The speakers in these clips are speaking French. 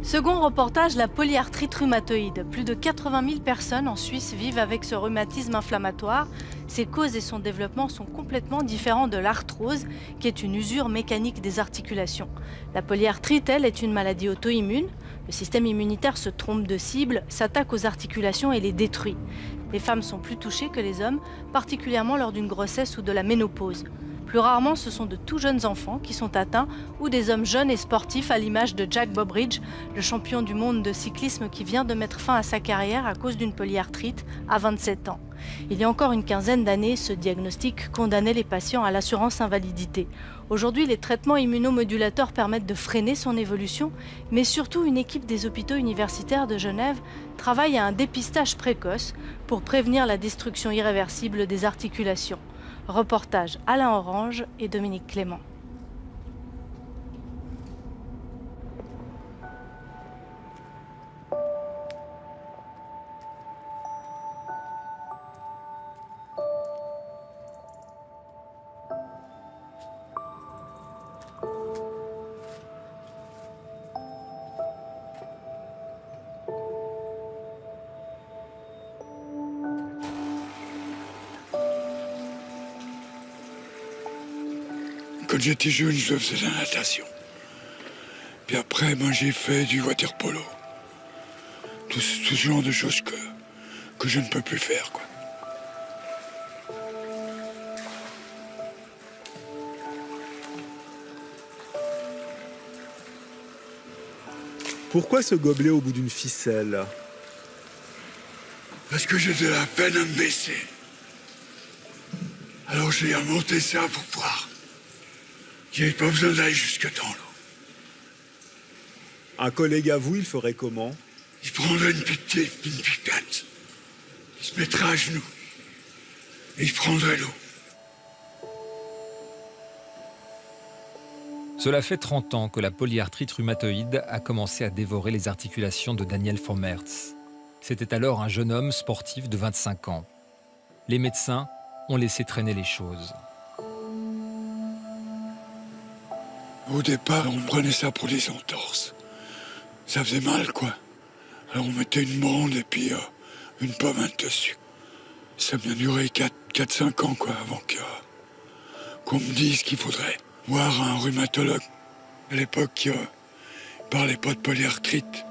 Second reportage, la polyarthrite rhumatoïde. Plus de 80 000 personnes en Suisse vivent avec ce rhumatisme inflammatoire. Ses causes et son développement sont complètement différents de l'arthrose, qui est une usure mécanique des articulations. La polyarthrite, elle, est une maladie auto-immune. Le système immunitaire se trompe de cible, s'attaque aux articulations et les détruit. Les femmes sont plus touchées que les hommes, particulièrement lors d'une grossesse ou de la ménopause. Plus rarement, ce sont de tout jeunes enfants qui sont atteints ou des hommes jeunes et sportifs à l'image de Jack Bobridge, le champion du monde de cyclisme qui vient de mettre fin à sa carrière à cause d'une polyarthrite à 27 ans. Il y a encore une quinzaine d'années, ce diagnostic condamnait les patients à l'assurance invalidité. Aujourd'hui, les traitements immunomodulateurs permettent de freiner son évolution, mais surtout une équipe des hôpitaux universitaires de Genève travaille à un dépistage précoce pour prévenir la destruction irréversible des articulations. Reportage Alain Orange et Dominique Clément. Quand j'étais jeune, je faisais de la natation. Puis après, j'ai fait du water polo. Tout ce genre de choses que je ne peux plus faire, quoi. Pourquoi ce gobelet au bout d'une ficelle? Parce que j'ai de la peine à me baisser. Alors j'ai remonté ça pour voir. Il n'y avait pas besoin d'aller jusque dans l'eau. Un collègue à vous, il ferait comment? Il prendrait une pipette. Il se mettrait à genoux. Et il prendrait l'eau. Cela fait 30 ans que la polyarthrite rhumatoïde a commencé à dévorer les articulations de Daniel von Mertz. C'était alors un jeune homme sportif de 25 ans. Les médecins ont laissé traîner les choses. Au départ, on prenait ça pour des entorses. Ça faisait mal, quoi. Alors on mettait une bande et puis une pomme dessus. Ça a bien duré 4-5 ans, quoi, avant qu'on me dise qu'il faudrait voir un rhumatologue. À l'époque, il parlait pas de polyarthrite.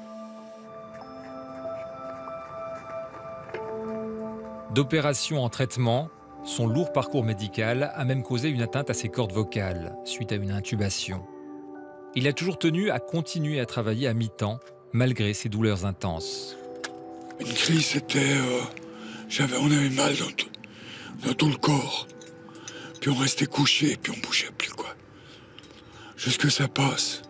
D'opération en traitement, son lourd parcours médical a même causé une atteinte à ses cordes vocales suite à une intubation. Il a toujours tenu à continuer à travailler à mi-temps malgré ses douleurs intenses. Une crise, c'était... on avait mal dans tout le corps. Puis on restait couché et puis on bougeait plus, quoi. Jusque que ça passe.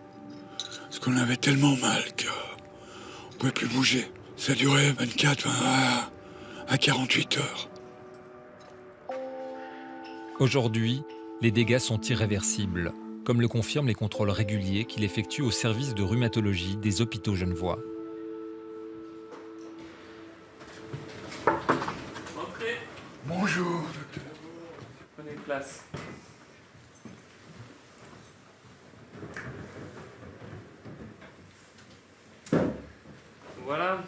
Parce qu'on avait tellement mal qu'on pouvait plus bouger. Ça durait 24 à 48 heures. Aujourd'hui, les dégâts sont irréversibles, comme le confirment les contrôles réguliers qu'il effectue au service de rhumatologie des hôpitaux genevois. Entrez. Bonjour, docteur. Prenez place. Voilà.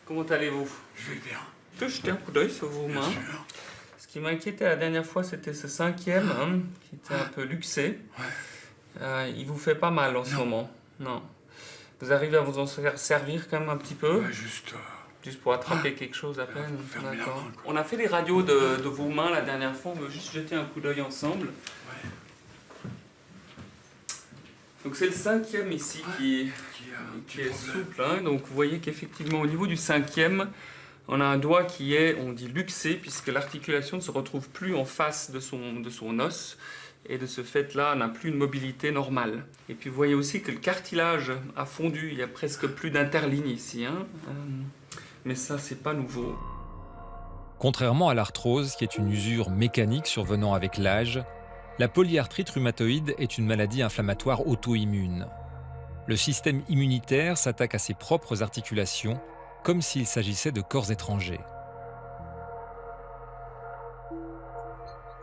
Comment allez-vous? Je vais bien. Je peux jeter un coup d'œil sur vos Bien mains. sûr. Ce qui m'inquiétait la dernière fois, c'était ce 5e, qui était un peu luxé. Il vous fait pas mal en ce moment? Non. Vous arrivez à vous en servir quand même un petit peu? Ouais, juste Juste pour attraper quelque chose à peine? fermer la D'accord. main, quoi. On a fait les radios de vos mains la dernière fois, on veut juste jeter un coup d'œil ensemble. Ouais. Donc c'est le 5e ici qui est souple, hein. Donc vous voyez qu'effectivement au niveau du 5e, on a un doigt qui est, on dit luxé, puisque l'articulation ne se retrouve plus en face de son os, et de ce fait-là, on n'a plus une mobilité normale. Et puis vous voyez aussi que le cartilage a fondu, il y a presque plus d'interligne ici, hein. Mais ça, c'est pas nouveau. Contrairement à l'arthrose, qui est une usure mécanique survenant avec l'âge, la polyarthrite rhumatoïde est une maladie inflammatoire auto-immune. Le système immunitaire s'attaque à ses propres articulations, comme s'il s'agissait de corps étrangers.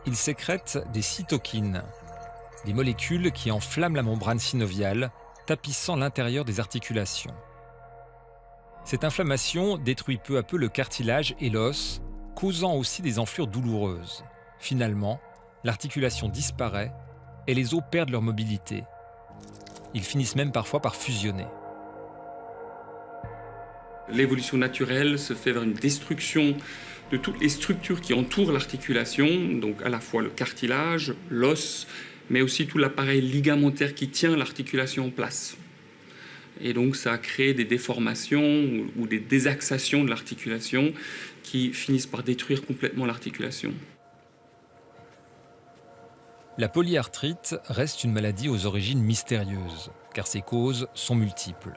Il sécrète des cytokines, des molécules qui enflamment la membrane synoviale tapissant l'intérieur des articulations. Cette inflammation détruit peu à peu le cartilage et l'os, causant aussi des enflures douloureuses. Finalement, l'articulation disparaît et les os perdent leur mobilité. Ils finissent même parfois par fusionner. L'évolution naturelle se fait vers une destruction de toutes les structures qui entourent l'articulation, donc à la fois le cartilage, l'os, mais aussi tout l'appareil ligamentaire qui tient l'articulation en place. Et donc ça a créé des déformations ou des désaxations de l'articulation qui finissent par détruire complètement l'articulation. La polyarthrite reste une maladie aux origines mystérieuses, car ses causes sont multiples.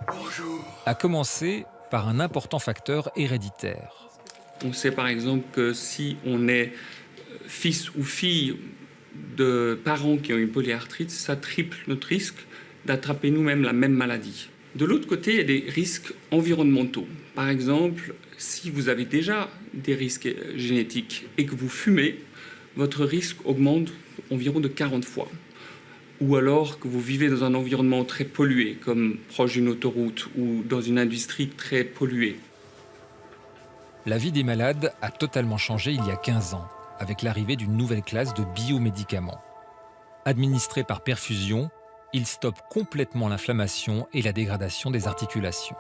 Bonjour. À commencer par un important facteur héréditaire. On sait par exemple que si on est fils ou fille de parents qui ont une polyarthrite, ça triple notre risque d'attraper nous-mêmes la même maladie. De l'autre côté, il y a des risques environnementaux. Par exemple, si vous avez déjà des risques génétiques et que vous fumez, votre risque augmente environ de 40 fois. Ou alors que vous vivez dans un environnement très pollué, comme proche d'une autoroute ou dans une industrie très polluée. La vie des malades a totalement changé il y a 15 ans, avec l'arrivée d'une nouvelle classe de biomédicaments. Administrés par perfusion, ils stoppent complètement l'inflammation et la dégradation des articulations.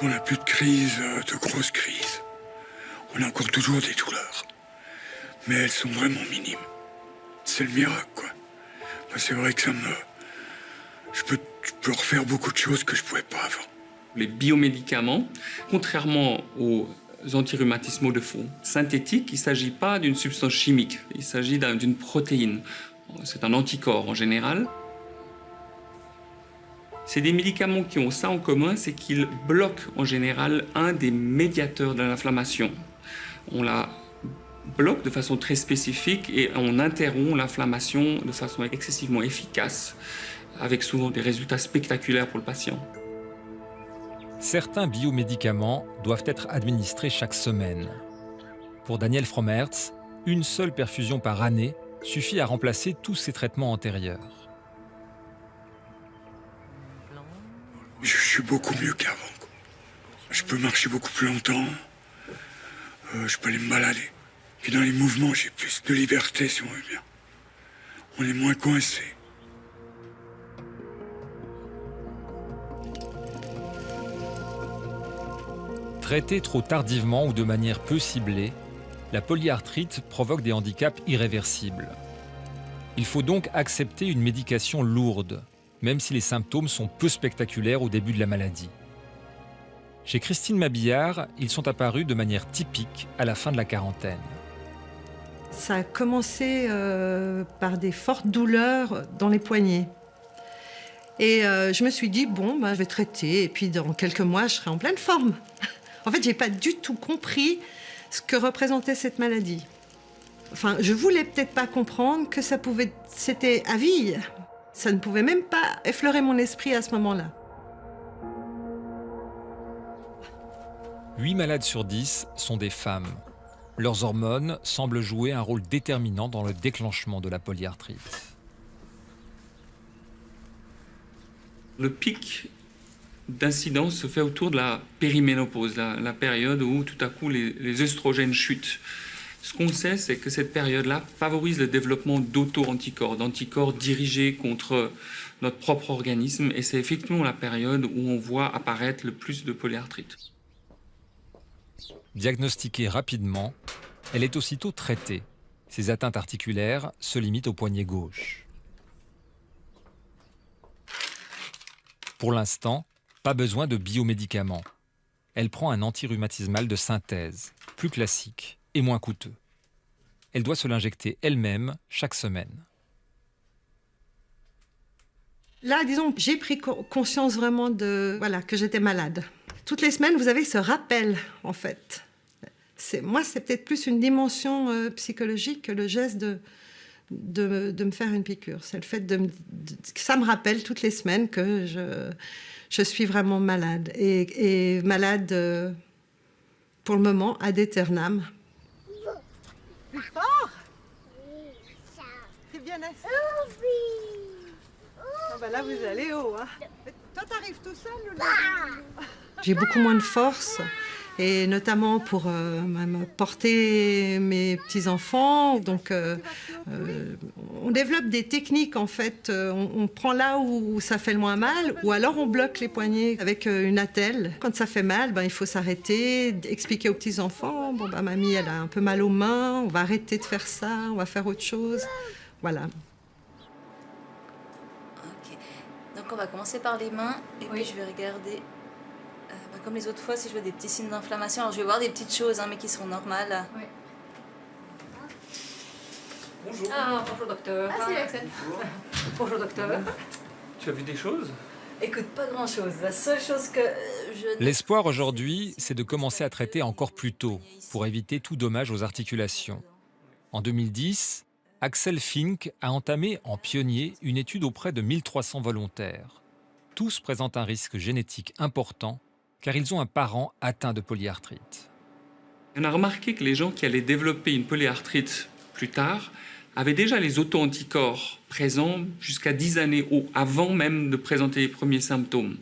On n'a plus de crise, de grosses crises. On a encore toujours des douleurs. Mais elles sont vraiment minimes. C'est le miracle, quoi. Ben, c'est vrai que je peux refaire beaucoup de choses que je ne pouvais pas avant. Les biomédicaments, contrairement aux antirhumatismaux de fond synthétiques, il ne s'agit pas d'une substance chimique, il s'agit d'une protéine. C'est un anticorps en général. C'est des médicaments qui ont ça en commun, c'est qu'ils bloquent en général un des médiateurs de l'inflammation. On la bloque de façon très spécifique et on interrompt l'inflammation de façon excessivement efficace, avec souvent des résultats spectaculaires pour le patient. Certains biomédicaments doivent être administrés chaque semaine. Pour Daniel Frommertz, une seule perfusion par année suffit à remplacer tous ces traitements antérieurs. Je suis beaucoup mieux qu'avant. Je peux marcher beaucoup plus longtemps. Je peux aller me balader. Puis dans les mouvements, j'ai plus de liberté, si on veut bien. On est moins coincé. Traitée trop tardivement ou de manière peu ciblée, la polyarthrite provoque des handicaps irréversibles. Il faut donc accepter une médication lourde, même si les symptômes sont peu spectaculaires au début de la maladie. Chez Christine Mabillard, ils sont apparus de manière typique à la fin de la quarantaine. Ça a commencé par des fortes douleurs dans les poignets. Et je me suis dit, bon, je vais traiter, et puis dans quelques mois, je serai en pleine forme. En fait, je n'ai pas du tout compris ce que représentait cette maladie. Enfin, je ne voulais peut-être pas comprendre que c'était à vie. Ça ne pouvait même pas effleurer mon esprit à ce moment-là. 8 malades sur 10 sont des femmes. Leurs hormones semblent jouer un rôle déterminant dans le déclenchement de la polyarthrite. Le pic d'incidence se fait autour de la périménopause, la période où tout à coup les œstrogènes chutent. Ce qu'on sait, c'est que cette période-là favorise le développement d'auto-anticorps, d'anticorps dirigés contre notre propre organisme, et c'est effectivement la période où on voit apparaître le plus de polyarthrite. Diagnostiquée rapidement, elle est aussitôt traitée. Ses atteintes articulaires se limitent au poignet gauche. Pour l'instant, pas besoin de biomédicaments. Elle prend un antirhumatismal de synthèse, plus classique et moins coûteux. Elle doit se l'injecter elle-même chaque semaine. Là, disons, j'ai pris conscience vraiment que j'étais malade. Toutes les semaines, vous avez ce rappel, en fait. Moi, c'est peut-être plus une dimension psychologique que le geste de me faire une piqûre. C'est le fait que ça me rappelle toutes les semaines que je suis vraiment malade. Et malade, pour le moment, ad aeternam. Plus fort. C'est bien assis. Là, vous allez haut. Hein. Toi, t'arrives tout seul ou là? J'ai beaucoup moins de force. Et notamment pour même porter mes petits-enfants. Donc, on développe des techniques, en fait. On prend là où ça fait le moins mal, ou alors on bloque les poignets avec une attelle. Quand ça fait mal, il faut s'arrêter, expliquer aux petits-enfants. Bon, mamie, elle a un peu mal aux mains, on va arrêter de faire ça, on va faire autre chose. Voilà. Ok. Donc, on va commencer par les mains, et puis je vais regarder... comme les autres fois, si je vois des petits signes d'inflammation, alors je vais voir des petites choses, mais qui sont normales. Oui. Bonjour. Bonjour docteur. Ah, c'est Axel. Bonjour docteur. Tu as vu des choses? Écoute, pas grand-chose. La seule chose que je... L'espoir aujourd'hui, c'est de commencer à traiter encore plus tôt pour éviter tout dommage aux articulations. En 2010, Axel Fink a entamé en pionnier une étude auprès de 1300 volontaires. Tous présentent un risque génétique important car ils ont un parent atteint de polyarthrite. On a remarqué que les gens qui allaient développer une polyarthrite plus tard avaient déjà les auto-anticorps présents jusqu'à 10 années avant même de présenter les premiers symptômes.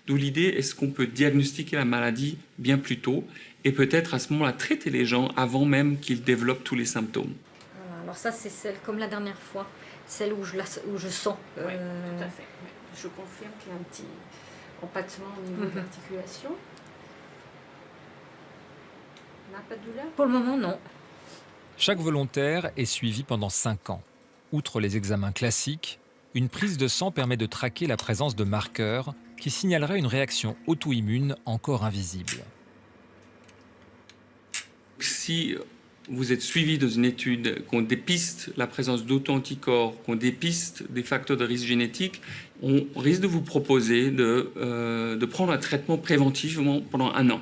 D'où l'idée, est-ce qu'on peut diagnostiquer la maladie bien plus tôt et peut-être à ce moment-là traiter les gens avant même qu'ils développent tous les symptômes. Alors ça, c'est celle comme la dernière fois, celle où je sens. Oui, tout à fait. Je confirme qu'il y a un petit empattement au niveau de l'articulation. On n'a pas de douleur? Pour le moment, non. Chaque volontaire est suivi pendant 5 ans. Outre les examens classiques, une prise de sang permet de traquer la présence de marqueurs qui signaleraient une réaction auto-immune encore invisible. Si vous êtes suivi dans une étude, qu'on dépiste la présence d'auto-anticorps, qu'on dépiste des facteurs de risque génétique, on risque de vous proposer de prendre un traitement préventivement pendant 1 an.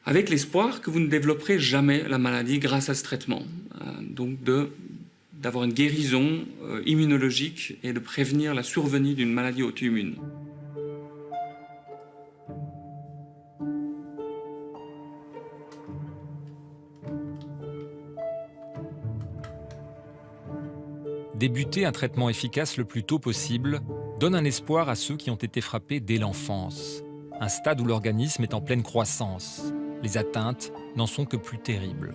Avec l'espoir que vous ne développerez jamais la maladie grâce à ce traitement. Donc d'avoir une guérison immunologique et de prévenir la survenue d'une maladie auto-immune. Débuter un traitement efficace le plus tôt possible donne un espoir à ceux qui ont été frappés dès l'enfance, un stade où l'organisme est en pleine croissance. Les atteintes n'en sont que plus terribles.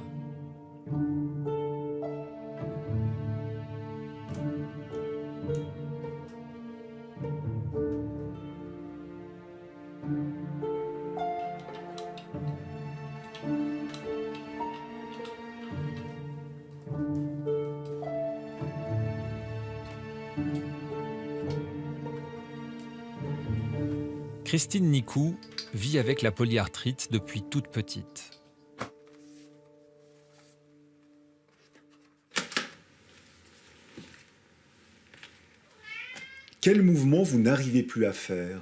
Christine Nicou vit avec la polyarthrite depuis toute petite. Quel mouvement vous n'arrivez plus à faire?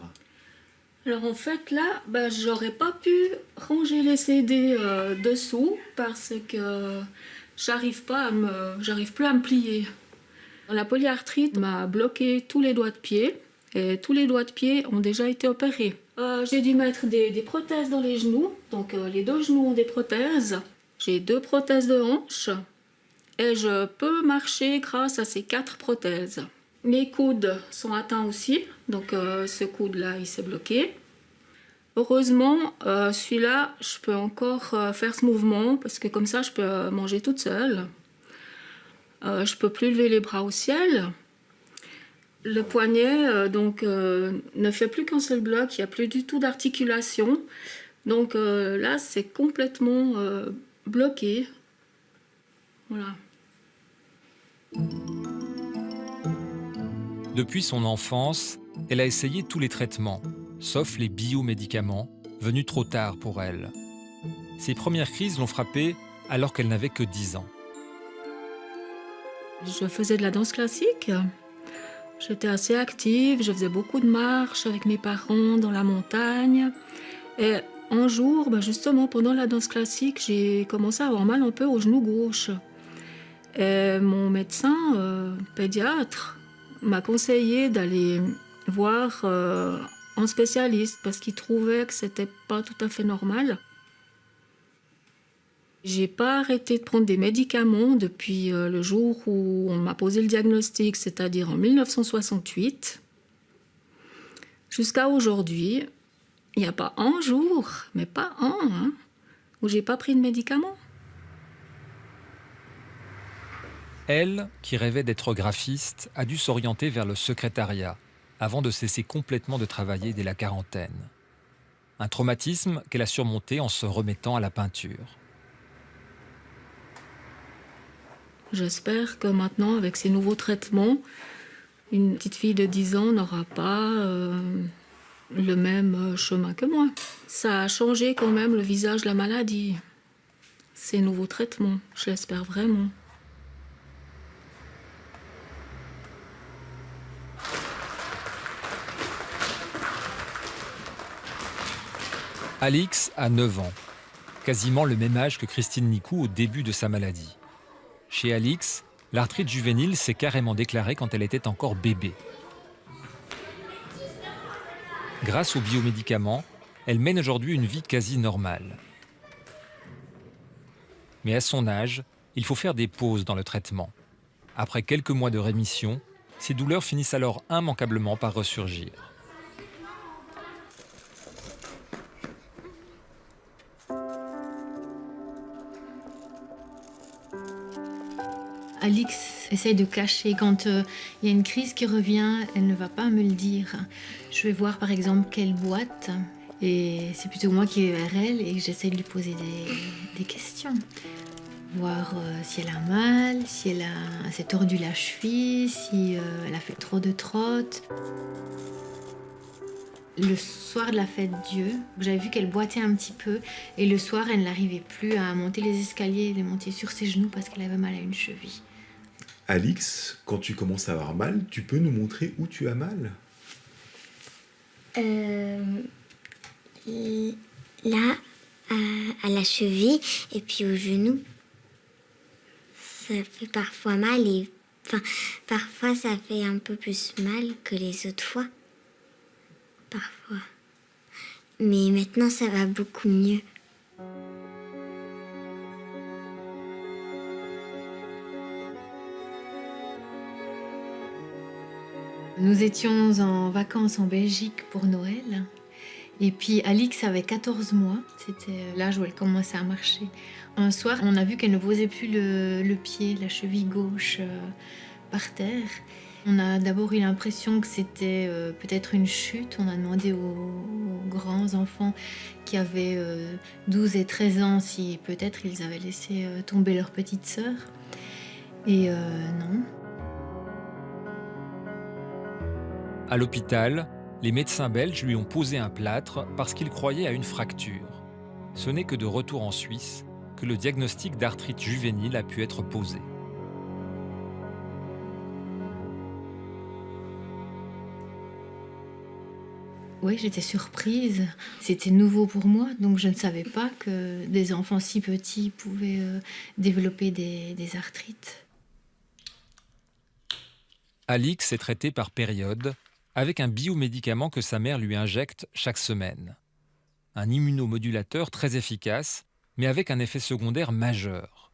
Alors en fait là, j'aurais pas pu ranger les CD dessous parce que j'arrive plus à me plier. La polyarthrite m'a bloqué tous les doigts de pied et tous les doigts de pied ont déjà été opérés. J'ai dû mettre des prothèses dans les genoux, donc les 2 genoux ont des prothèses. J'ai 2 prothèses de hanche et je peux marcher grâce à ces 4 prothèses. Mes coudes sont atteints aussi, donc ce coude-là, il s'est bloqué. Heureusement, celui-là, je peux encore faire ce mouvement parce que comme ça, je peux manger toute seule. Je peux plus lever les bras au ciel. Le poignet ne fait plus qu'un seul bloc, il n'y a plus du tout d'articulation. Donc là, c'est complètement bloqué. Voilà. Depuis son enfance, elle a essayé tous les traitements, sauf les biomédicaments, venus trop tard pour elle. Ses premières crises l'ont frappée alors qu'elle n'avait que 10 ans. Je faisais de la danse classique. J'étais assez active, je faisais beaucoup de marches avec mes parents dans la montagne. Et un jour, justement, pendant la danse classique, j'ai commencé à avoir mal un peu au genou gauche. Et mon médecin pédiatre m'a conseillé d'aller voir un spécialiste parce qu'il trouvait que c'était pas tout à fait normal. J'ai pas arrêté de prendre des médicaments depuis le jour où on m'a posé le diagnostic, c'est-à-dire en 1968. Jusqu'à aujourd'hui, il n'y a pas un jour, mais pas un, hein, où j'ai pas pris de médicaments. Elle, qui rêvait d'être graphiste, a dû s'orienter vers le secrétariat avant de cesser complètement de travailler dès la quarantaine. Un traumatisme qu'elle a surmonté en se remettant à la peinture. J'espère que maintenant, avec ces nouveaux traitements, une petite fille de 10 ans n'aura pas le même chemin que moi. Ça a changé quand même le visage de la maladie. Ces nouveaux traitements, je l'espère vraiment. Alix a 9 ans, quasiment le même âge que Christine Nicou au début de sa maladie. Chez Alix, l'arthrite juvénile s'est carrément déclarée quand elle était encore bébé. Grâce aux biomédicaments, elle mène aujourd'hui une vie quasi normale. Mais à son âge, il faut faire des pauses dans le traitement. Après quelques mois de rémission, ces douleurs finissent alors immanquablement par ressurgir. Alix essaye de cacher. Quand il y a une crise qui revient, elle ne va pas me le dire. Je vais voir par exemple qu'elle boite et c'est plutôt moi qui vais vers elle et j'essaie de lui poser des questions. Voir si elle a mal, si elle s'est tordu la cheville, si elle a fait trop de trotte. Le soir de la fête Dieu, j'avais vu qu'elle boitait un petit peu et le soir, elle n'arrivait plus à monter les escaliers, elle monter sur ses genoux parce qu'elle avait mal à une cheville. Alix, quand tu commences à avoir mal, tu peux nous montrer où tu as mal? Là, à la cheville et puis au genou. Ça fait parfois mal et parfois ça fait un peu plus mal que les autres fois. Parfois. Mais maintenant ça va beaucoup mieux. Nous étions en vacances en Belgique pour Noël. Et puis Alix avait 14 mois, c'était l'âge où elle commençait à marcher. Un soir, on a vu qu'elle ne posait plus le pied, la cheville gauche par terre. On a d'abord eu l'impression que c'était peut-être une chute. On a demandé aux grands enfants qui avaient 12 et 13 ans si peut-être ils avaient laissé tomber leur petite sœur. Et non. À l'hôpital, les médecins belges lui ont posé un plâtre parce qu'ils croyaient à une fracture. Ce n'est que de retour en Suisse que le diagnostic d'arthrite juvénile a pu être posé. Oui, j'étais surprise. C'était nouveau pour moi, donc je ne savais pas que des enfants si petits pouvaient développer des arthrites. Alix est traitée par période avec un biomédicament que sa mère lui injecte chaque semaine. Un immunomodulateur très efficace, mais avec un effet secondaire majeur.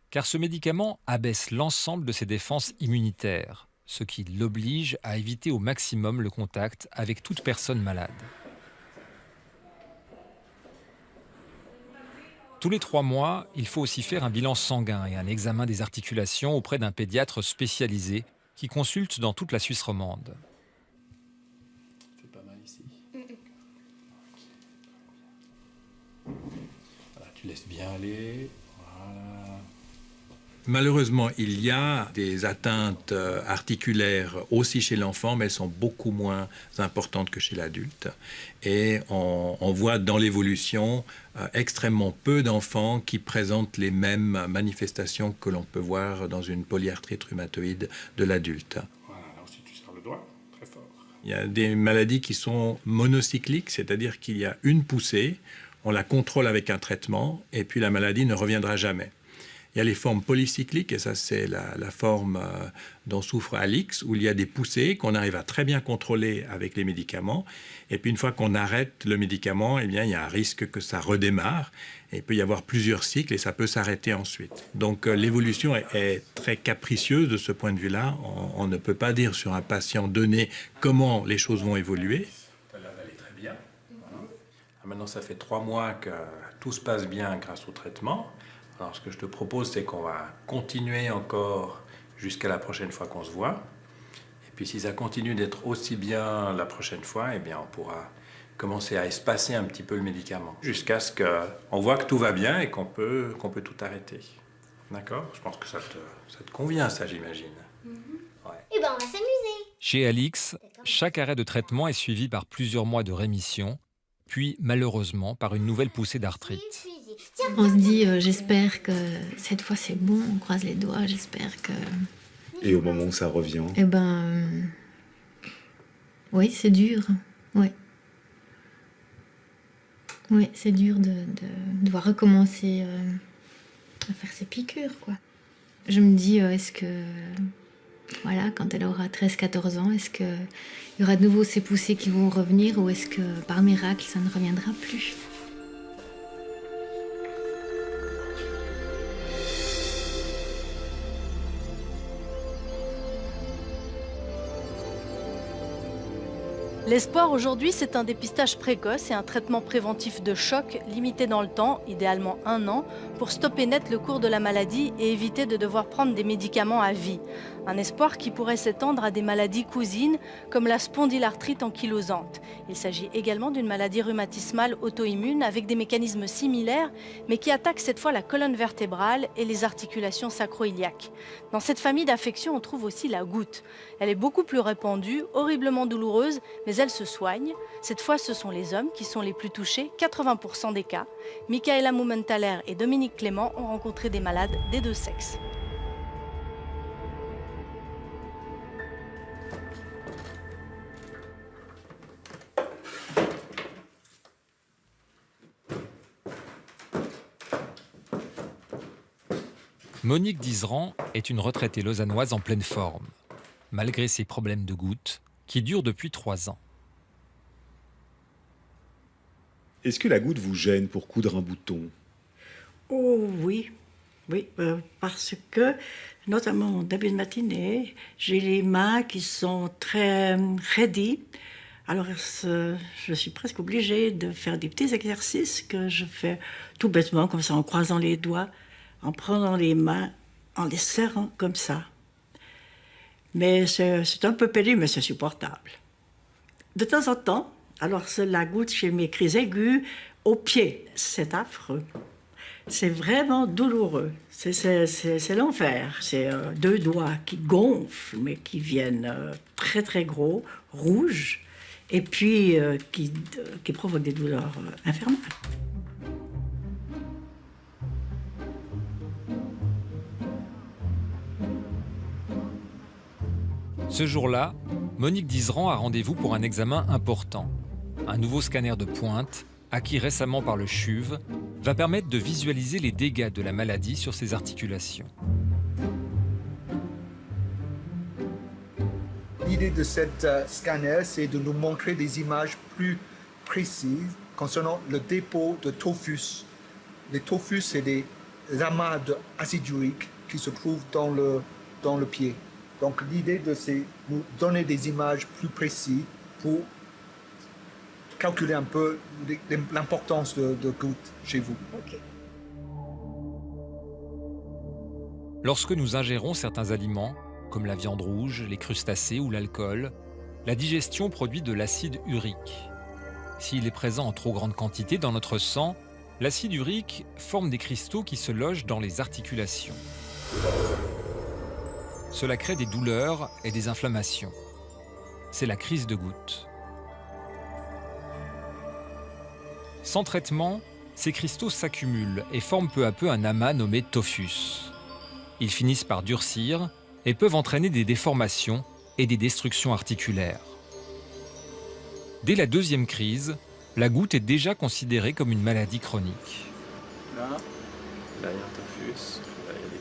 Car ce médicament abaisse l'ensemble de ses défenses immunitaires, ce qui l'oblige à éviter au maximum le contact avec toute personne malade. Tous les 3 mois, il faut aussi faire un bilan sanguin et un examen des articulations auprès d'un pédiatre spécialisé qui consulte dans toute la Suisse romande. C'est pas mal ici. Voilà, tu laisses bien aller. Voilà. Malheureusement, il y a des atteintes articulaires aussi chez l'enfant, mais elles sont beaucoup moins importantes que chez l'adulte. Et on voit dans l'évolution extrêmement peu d'enfants qui présentent les mêmes manifestations que l'on peut voir dans une polyarthrite rhumatoïde de l'adulte. Voilà, ensuite tu serres le doigt très fort. Il y a des maladies qui sont monocycliques, c'est-à-dire qu'il y a une poussée, on la contrôle avec un traitement, et puis la maladie ne reviendra jamais. Il y a les formes polycycliques, et ça c'est la forme dont souffre Alix, où il y a des poussées qu'on arrive à très bien contrôler avec les médicaments. Et puis une fois qu'on arrête le médicament, eh bien, il y a un risque que ça redémarre. Et il peut y avoir plusieurs cycles et ça peut s'arrêter ensuite. Donc l'évolution est très capricieuse de ce point de vue-là. On ne peut pas dire sur un patient donné comment les choses vont évoluer. Ça va aller très bien. Maintenant, ça fait 3 mois que tout se passe bien grâce au traitement. Alors, ce que je te propose, c'est qu'on va continuer encore jusqu'à la prochaine fois qu'on se voit. Et puis, si ça continue d'être aussi bien la prochaine fois, eh bien, on pourra commencer à espacer un petit peu le médicament jusqu'à ce qu'on voit que tout va bien et qu'on peut tout arrêter. D'accord ? Je pense que ça te convient, ça, j'imagine. Ouais. Eh ben, on va s'amuser. Chez Alix, chaque arrêt de traitement est suivi par plusieurs mois de rémission, puis malheureusement par une nouvelle poussée d'arthrite. On se dit, j'espère que cette fois c'est bon, on croise les doigts, j'espère que... Et au moment où ça revient? Eh ben... oui, c'est dur, oui. Oui, c'est dur de devoir recommencer à faire ses piqûres, quoi. Je me dis, est-ce que... Voilà, quand elle aura 13-14 ans, est-ce qu'il y aura de nouveau ces poussées qui vont revenir ou est-ce que, par miracle, ça ne reviendra plus ? L'espoir aujourd'hui, c'est un dépistage précoce et un traitement préventif de choc limité dans le temps, idéalement 1 an, pour stopper net le cours de la maladie et éviter de devoir prendre des médicaments à vie. Un espoir qui pourrait s'étendre à des maladies cousines comme la spondylarthrite ankylosante. Il s'agit également d'une maladie rhumatismale auto-immune avec des mécanismes similaires, mais qui attaque cette fois la colonne vertébrale et les articulations sacro-iliaques. Dans cette famille d'affections, on trouve aussi la goutte. Elle est beaucoup plus répandue, horriblement douloureuse, mais elle se soigne. Cette fois, ce sont les hommes qui sont les plus touchés, 80% des cas. Michaela Mumenthaler et Dominique Clément ont rencontré des malades des 2 sexes. Monique Dizeran est une retraitée lausannoise en pleine forme, malgré ses problèmes de goutte, qui durent depuis 3 ans. Est-ce que la goutte vous gêne pour coudre un bouton? Oh oui, parce que, notamment en début de matinée, j'ai les mains qui sont très raides. Alors, je suis presque obligée de faire des petits exercices que je fais tout bêtement, comme ça, en croisant les doigts, en prenant les mains, en les serrant comme ça. Mais c'est un peu pénible, mais c'est supportable. De temps en temps, alors cela goutte chez mes cris aigus au pied. C'est affreux. C'est vraiment douloureux. C'est l'enfer. C'est 2 doigts qui gonflent, mais qui viennent très très gros, rouges, et puis qui provoquent des douleurs infernales. Ce jour-là, Monique Dizeran a rendez-vous pour un examen important. Un nouveau scanner de pointe, acquis récemment par le CHUV, va permettre de visualiser les dégâts de la maladie sur ses articulations. L'idée de cet scanner, c'est de nous montrer des images plus précises concernant le dépôt de tophus. Les tophus, c'est des amas d'acide urique qui se trouvent dans le pied. Donc l'idée, c'est nous donner des images plus précises pour calculer un peu l'importance de goutte chez vous. Okay. Lorsque nous ingérons certains aliments, comme la viande rouge, les crustacés ou l'alcool, la digestion produit de l'acide urique. S'il est présent en trop grande quantité dans notre sang, l'acide urique forme des cristaux qui se logent dans les articulations. Cela crée des douleurs et des inflammations. C'est la crise de goutte. Sans traitement, ces cristaux s'accumulent et forment peu à peu un amas nommé tophus. Ils finissent par durcir et peuvent entraîner des déformations et des destructions articulaires. Dès la 2e crise, la goutte est déjà considérée comme une maladie chronique. Là il y a un tophus, là il y a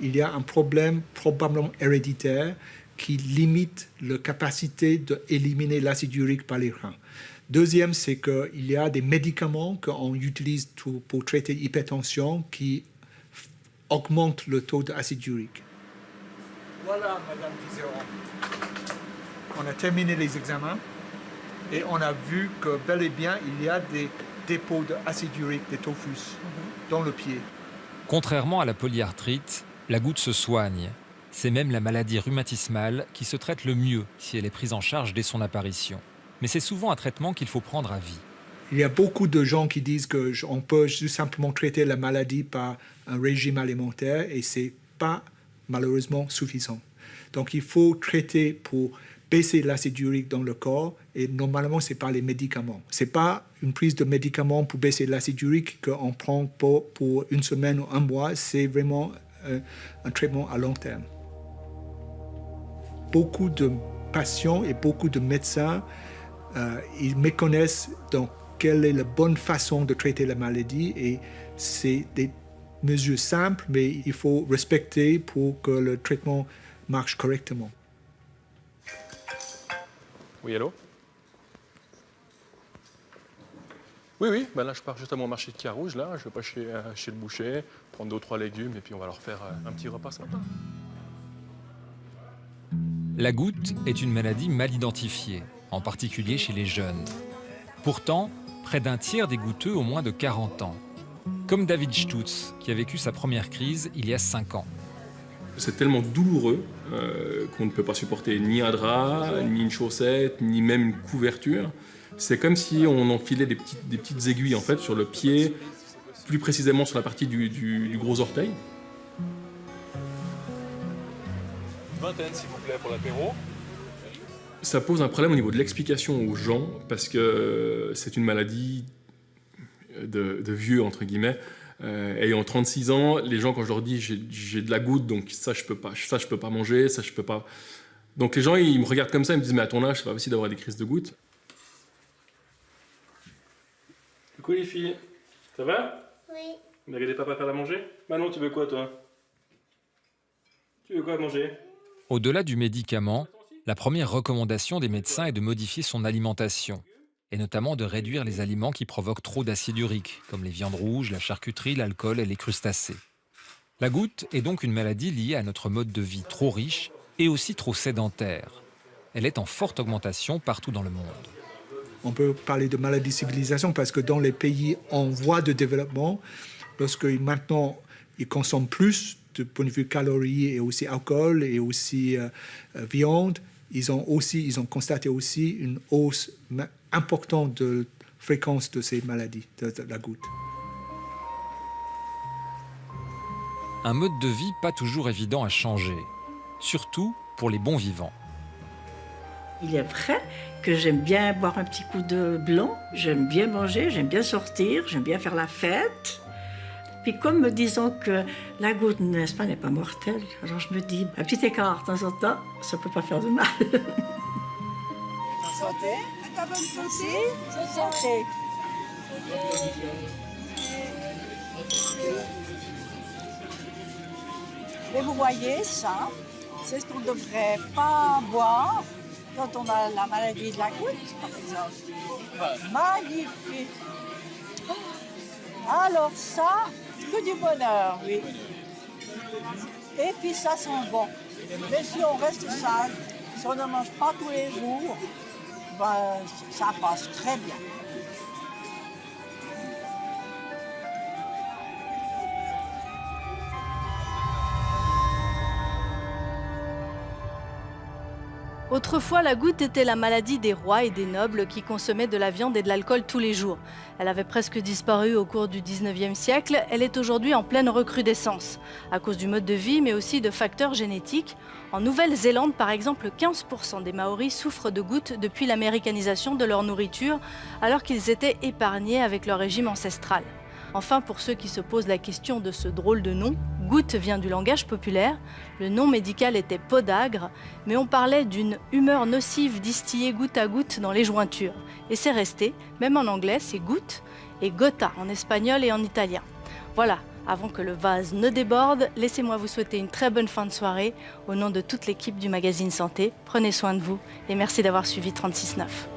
il y a un problème probablement héréditaire qui limite la capacité d'éliminer l'acide urique par les reins. Deuxième, c'est qu'il y a des médicaments qu'on utilise pour traiter l'hypertension qui augmentent le taux d'acide urique. Voilà, Madame Pizeron. On a terminé les examens et on a vu que bel et bien, il y a des dépôts d'acide urique, des tophus, dans le pied. Contrairement à la polyarthrite, la goutte se soigne. C'est même la maladie rhumatismale qui se traite le mieux si elle est prise en charge dès son apparition. Mais c'est souvent un traitement qu'il faut prendre à vie. Il y a beaucoup de gens qui disent qu'on peut juste simplement traiter la maladie par un régime alimentaire et ce n'est pas malheureusement suffisant. Donc il faut traiter pour baisser l'acide urique dans le corps et normalement ce n'est pas les médicaments. Ce n'est pas une prise de médicaments pour baisser l'acide urique qu'on prend pour une semaine ou un mois, c'est vraiment un traitement à long terme. Beaucoup de patients et beaucoup de médecins, ils méconnaissent donc quelle est la bonne façon de traiter la maladie et c'est des mesures simples, mais il faut respecter pour que le traitement marche correctement. Oui, allô? Oui, ben là je pars juste à mon marché de Carouge, là. Je vais pas chez le boucher, prendre 2 ou 3 légumes et puis on va leur faire un petit repas sympa. La goutte est une maladie mal identifiée, en particulier chez les jeunes. Pourtant, près d'un tiers des goutteux ont moins de 40 ans. Comme David Stutz, qui a vécu sa première crise il y a 5 ans. C'est tellement douloureux qu'on ne peut pas supporter ni un drap, ni une chaussette, ni même une couverture. C'est comme si on enfilait des petites aiguilles en fait, sur le pied, plus précisément sur la partie du gros orteil. Vingtaine, s'il vous plaît, pour l'apéro. Ça pose un problème au niveau de l'explication aux gens, parce que c'est une maladie de vieux, entre guillemets. Ayant 36 ans, les gens, quand je leur dis j'ai de la goutte, donc ça je peux pas manger, ça je peux pas. Donc les gens, ils me regardent comme ça, ils me disent mais à ton âge, c'est pas possible d'avoir des crises de goutte. Coucou les filles, ça va? Oui. Vous regardez papa faire à manger? Manon, tu veux quoi toi? Tu veux quoi à manger? Au-delà du médicament, la première recommandation des médecins est de modifier son alimentation, et notamment de réduire les aliments qui provoquent trop d'acide urique, comme les viandes rouges, la charcuterie, l'alcool et les crustacés. La goutte est donc une maladie liée à notre mode de vie trop riche et aussi trop sédentaire. Elle est en forte augmentation partout dans le monde. On peut parler de maladie de civilisation parce que dans les pays en voie de développement, lorsque maintenant ils consomment plus du point de vue calories et aussi alcool et aussi viande, ils ont constaté aussi une hausse importante de fréquence de ces maladies, de la goutte. Un mode de vie pas toujours évident à changer, surtout pour les bons vivants. Il est vrai que j'aime bien boire un petit coup de blanc, j'aime bien manger, j'aime bien sortir, j'aime bien faire la fête. Puis comme me disant que la goutte, n'est-ce pas, n'est pas mortelle, alors je me dis, un petit écart de temps en temps, ça ne peut pas faire de mal. Santé. À ta bonne santé. Santé. Et vous voyez ça, c'est ce qu'on ne devrait pas boire quand on a la maladie de la goutte, par exemple. Magnifique. Alors ça, que du bonheur, oui. Et puis ça sent bon. Mais si on reste sage, si on ne mange pas tous les jours, ben, ça passe très bien. Autrefois, la goutte était la maladie des rois et des nobles qui consommaient de la viande et de l'alcool tous les jours. Elle avait presque disparu au cours du 19e siècle. Elle est aujourd'hui en pleine recrudescence, à cause du mode de vie, mais aussi de facteurs génétiques. En Nouvelle-Zélande, par exemple, 15% des Maoris souffrent de goutte depuis l'américanisation de leur nourriture, alors qu'ils étaient épargnés avec leur régime ancestral. Enfin, pour ceux qui se posent la question de ce drôle de nom, goutte vient du langage populaire. Le nom médical était podagre, mais on parlait d'une humeur nocive distillée goutte à goutte dans les jointures. Et c'est resté, même en anglais, c'est goutte et gota en espagnol et en italien. Voilà, avant que le vase ne déborde, laissez-moi vous souhaiter une très bonne fin de soirée. Au nom de toute l'équipe du magazine Santé, prenez soin de vous et merci d'avoir suivi 36.9.